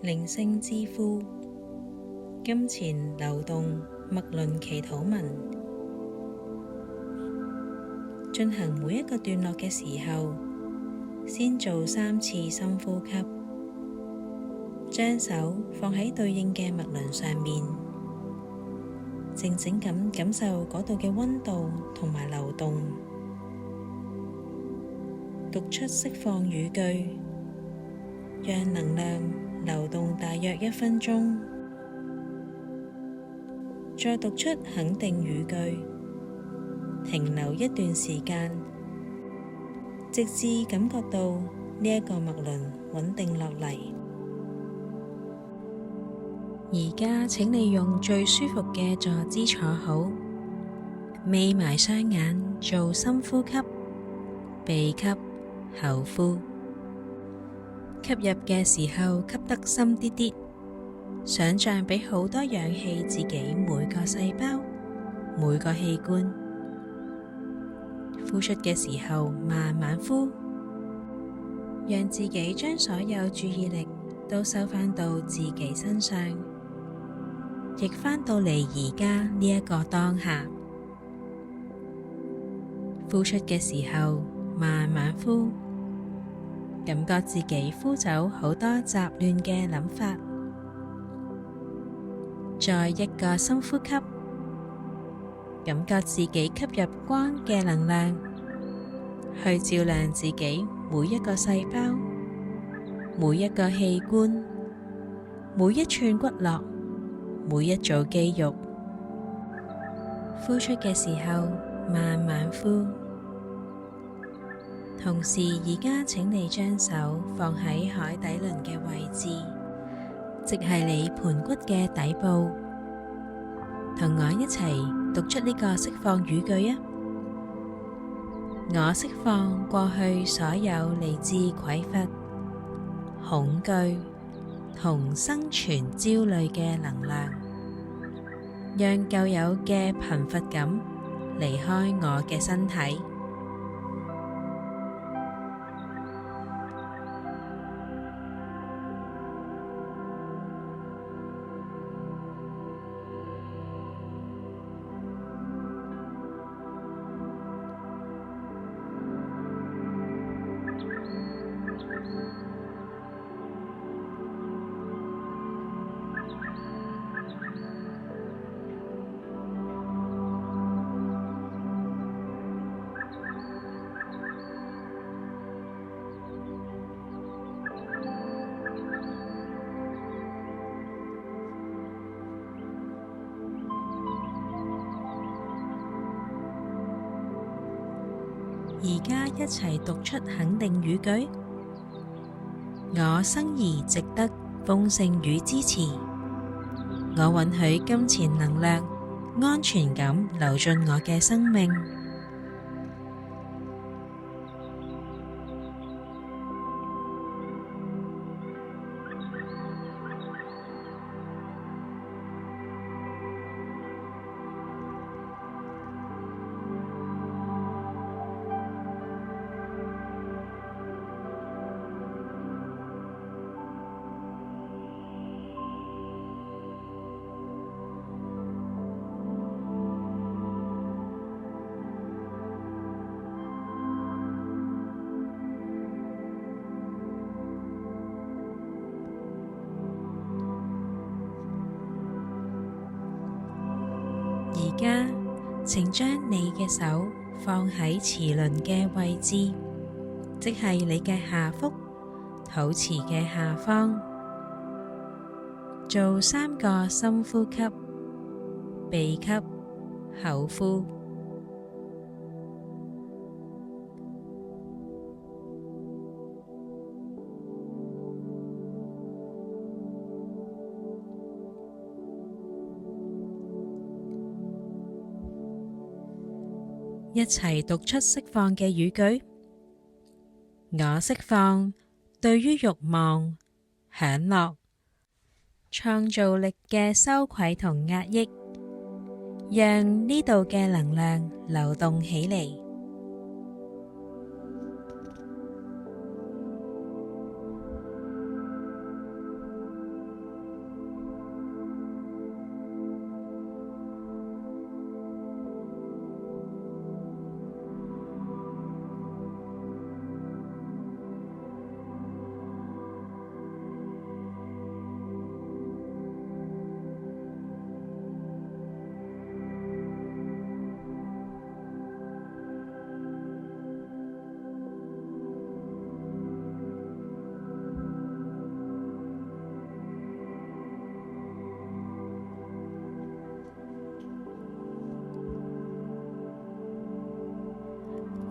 靈性之呼，金錢流動脈輪祈禱文。進行每一個段落嘅時候，先做3次深呼吸，將手放喺對應嘅脈輪上面，靜靜咁感受嗰度嘅溫度同埋流動。讀出釋放語句，讓能量流動大約1分鐘，再讀出肯定語句，停留一段時間，直至感覺到呢一個脈輪穩定落嚟。而家請你用最舒服嘅坐姿坐好，眯埋雙眼做深呼吸，鼻吸口呼。吸入嘅時候吸得深啲啲，想像俾好多氧氣自己每個細胞、每個器官。呼出嘅時候慢慢呼，讓自己將所有注意力都收返到自己身上，亦返到嚟而家呢一個當下。呼出嘅時候慢慢呼，感覺自己呼走好多雜亂嘅諗法。再一個深呼吸，感覺自己吸入光嘅能量，去照亮自己每一個細胞、每一個器官、每一寸骨骼、每一組肌肉。呼出嘅時候慢慢呼。同時而家請你將手放喺海底輪嘅位置，即係你盤骨嘅底部。同我一齊讀出呢個釋放語句啊！我釋放過去所有嚟自匱乏、恐懼同生存焦慮嘅能量，讓舊有嘅貧乏感離開我嘅身體。而家一齊讀出肯定語句：我生而值得豐盛與支持，我允許金錢能量安全感流進我嘅生命。而家，請將你嘅手放喺臍輪嘅位置，即係你嘅下腹、肚臍嘅下方。做3個深呼吸，鼻吸口呼。一齊讀出釋放嘅語句：我釋放對於慾望、享樂、創造力嘅羞愧同壓抑，讓呢度嘅能量流動起嚟。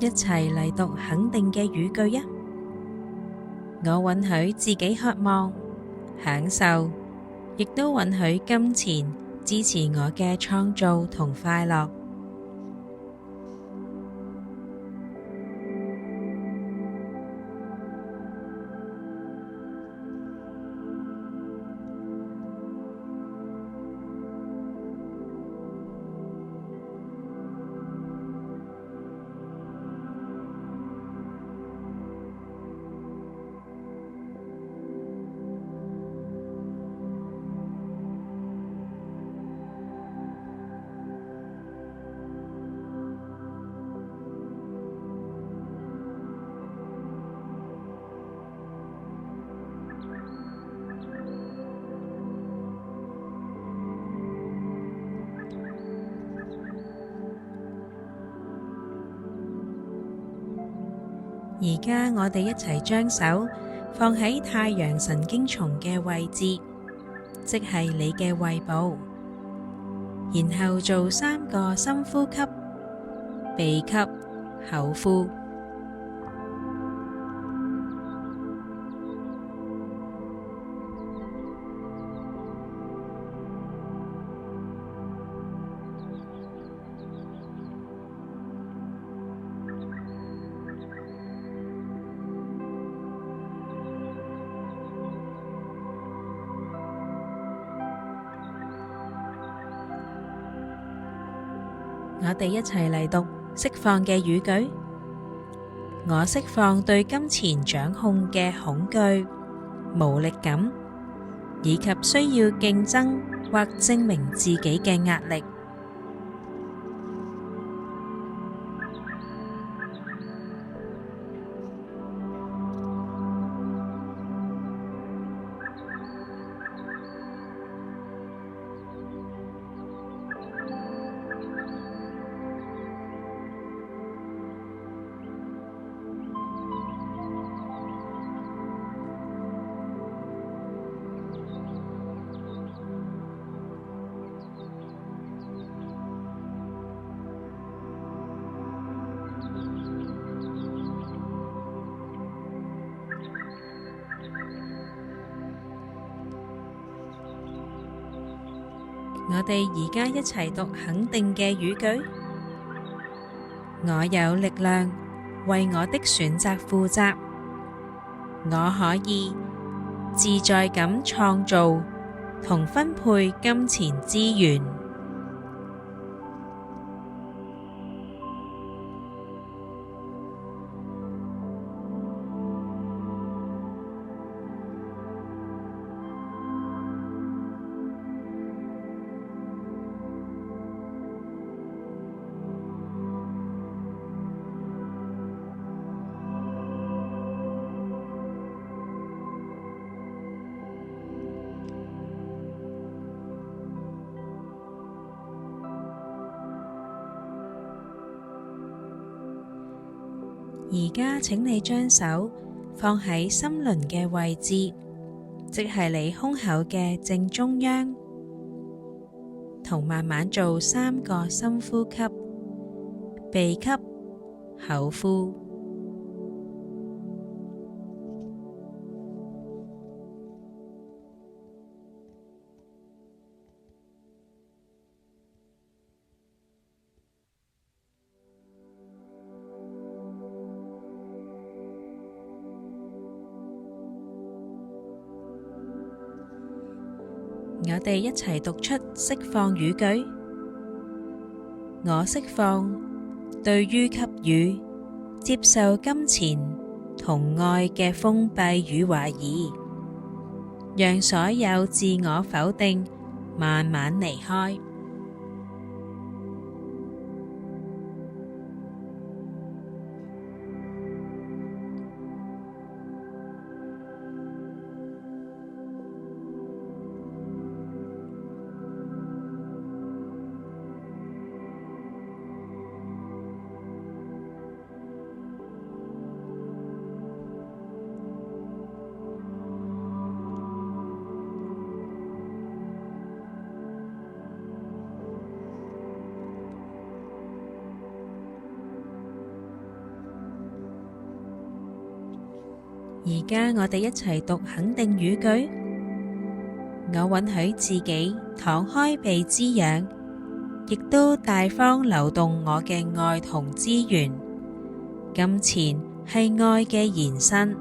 一齊嚟讀肯定嘅語句啊！我允許自己渴望、享受，亦都允許金錢支持我嘅創造同快樂。而家我哋一齊將手放喺太陽神經叢嘅位置，即係你嘅胃部，然後做3個深呼吸，鼻吸，口呼。我哋一齊嚟讀釋放嘅語句。我釋放對金錢掌控嘅恐懼、無力感，以及需要競爭或證明自己嘅壓力。我哋而家一齊讀肯定嘅語句。我有力量為我的選擇負責。我可以自在咁創造同分配金錢資源。而家請你將手放喺心輪嘅位置，即係你胸口嘅正中央，同慢慢做3個深呼吸，鼻吸，口呼。我哋一齊讀出釋放語句。我釋放對於給予、接受金錢同愛嘅封閉與懷疑，讓所有自我否定慢慢離開。而家我哋一齊讀肯定語句。我允許自己敞開被滋養，亦都大方流動我嘅愛同資源。金錢係愛嘅延伸。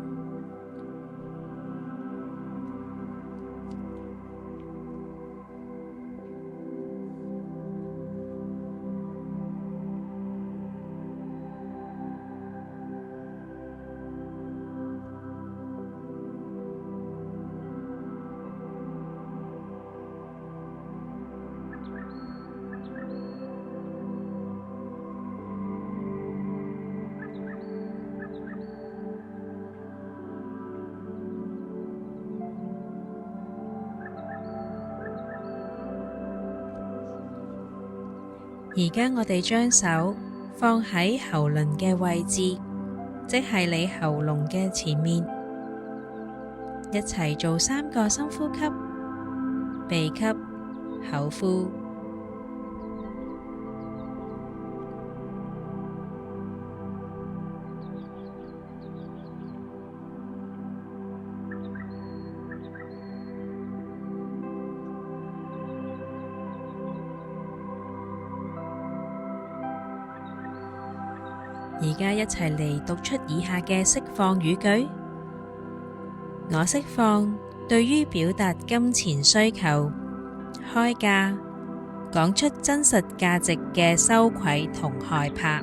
而家我哋將手放喺喉輪嘅位置，即係你喉嚨嘅前面，一齊做3個深呼吸，鼻吸，口呼。而家一齊嚟讀出以下嘅釋放語句。我釋放對於表達金錢需求、開價、講出真實價值嘅羞愧同害怕。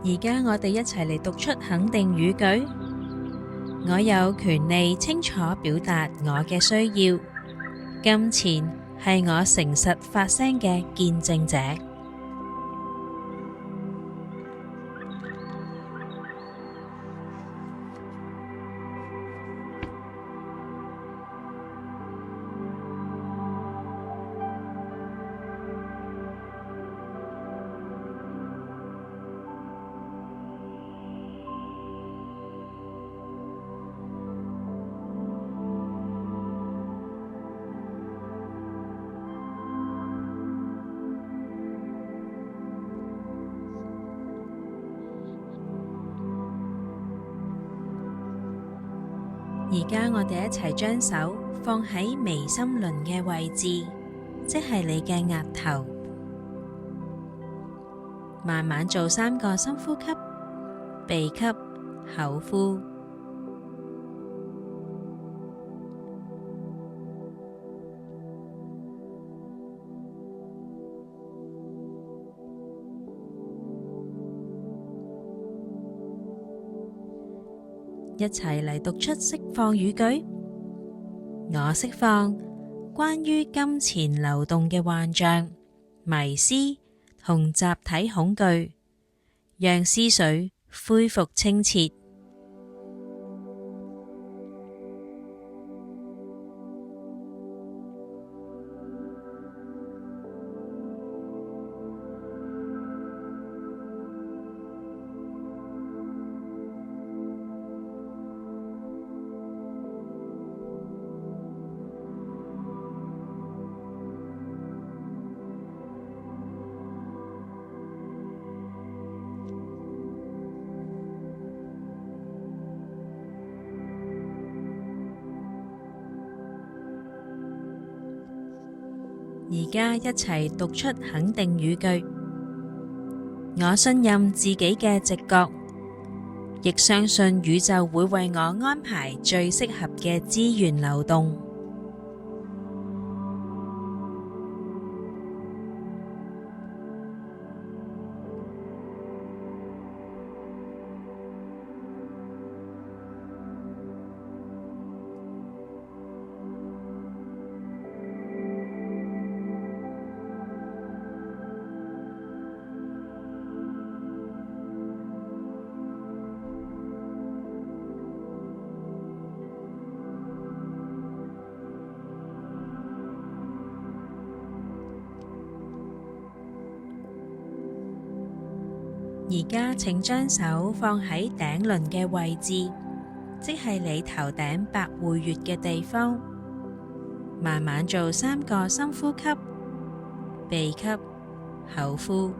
而家我哋一齊嚟讀出肯定語句。我有權利清楚表達我嘅需要，金錢係我誠實發聲嘅見證者。而家我哋一齊將手放喺眉心輪嘅位置，即係你嘅額頭。慢慢做3個深呼吸，鼻吸，口呼。一齊嚟讀出釋放語句。我釋放關於金錢流動嘅幻象、迷思同集體恐懼，讓思緒恢復清澈。而家一齊讀出肯定語句。我信任自己嘅直覺，亦相信宇宙會為我安排最適合嘅資源流動。而家請將手放喺頂輪嘅位置，即係你頭頂百會穴嘅地方。慢慢做3個深呼吸，鼻吸，口呼。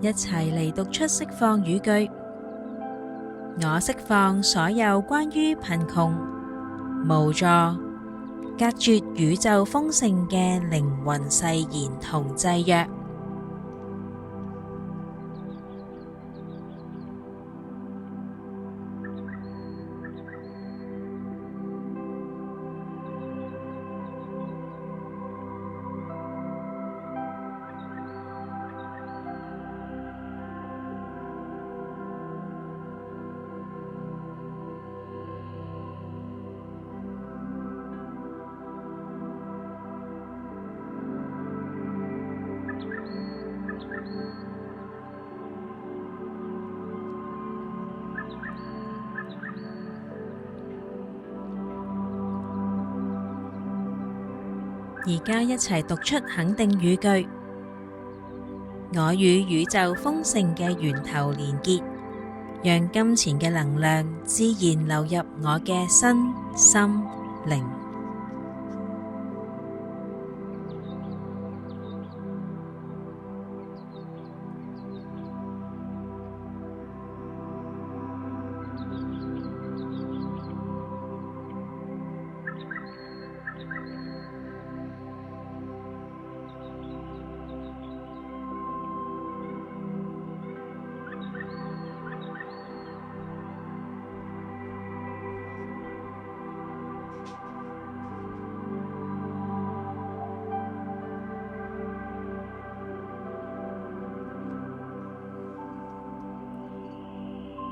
一齊嚟讀出釋放語句。我釋放所有關於貧窮、無助、隔絕宇宙豐盛嘅靈魂誓言同制約。而家一齊讀出肯定語句。我與宇宙豐盛嘅源頭連結，讓金錢嘅能量自然流入我嘅身心靈。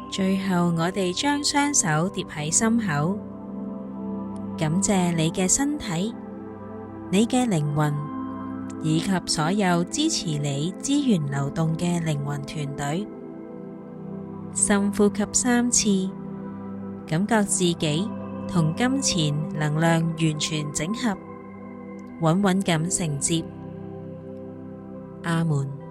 最後，我哋將雙手疊喺心口，感謝你嘅身體、你嘅靈魂，以及所有支持你資源流動嘅靈魂團隊。深呼吸3次，感覺自己同金錢能量完全整合，穩穩咁承接。阿門。